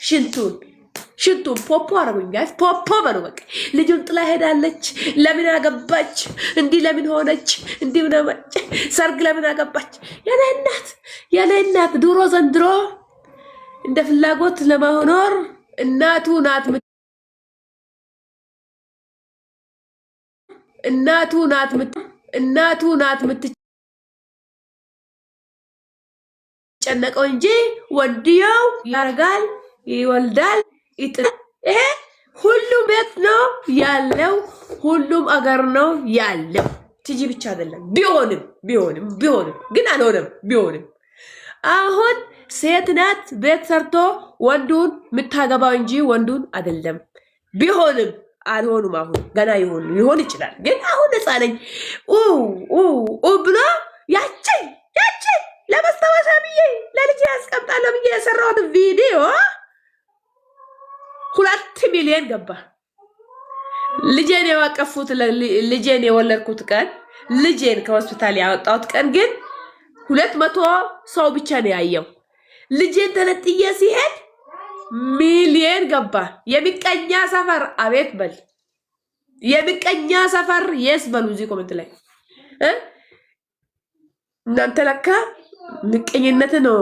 ሽንቱን ፖፖ አረጉኝ ጋይስ ፖፖ በሉ በቃ ልጁን ጥላ ሄዳለች ለምን አገባች እንዲህ ለምን ሆነች እንዲህ ነው ሰርግ ለምን አገባች የኔ እናት ድሮ ዘንድሮ እንደ ፍላጎት ለመኖር እናቱ ናት የምትጨነቀው እንጂ ወንድየው ያርጋል ይወልዳል ይሄ ሁሉም ቤት ነው ያለው ሁሉም አገር ነው ያለው ትጂ ብቻ አይደለም ቢሆንም ግን አልሆነም ቢሆንም አሁን ሴት ናት ቤት ሰርቶ ወንዱን ምታገባው እንጂ ወንዱን አይደለም ቢሆንም አልሆኑም አሁን ገና ይሆን ይችላል ግን አሁን ነፃነኝ ብሎ ያቺ ለማስታወሻ ብዬ ለልጅ ያስቀምጣለሁ ብዬ የሰራሁት ቪዲዮ 2 ሚሊዮን ገባ ልጄን ያወቀፉት ልጄን የወለድኩት ቀን ልጄን ከሆስፒታል ያወጣሁት ቀን ግን 200 ሰው ብቻ ነው ያየው ልጄን ተነጥዬ ሲሄድ ሚሊዮን ገባ የሚቀኛ ሰፈር አቤት በል የሚቀኛ ሰፈር የስ በሉ እዚህ ኮሜንት ላይ እናንተ ለካ ምቀኝነት ነው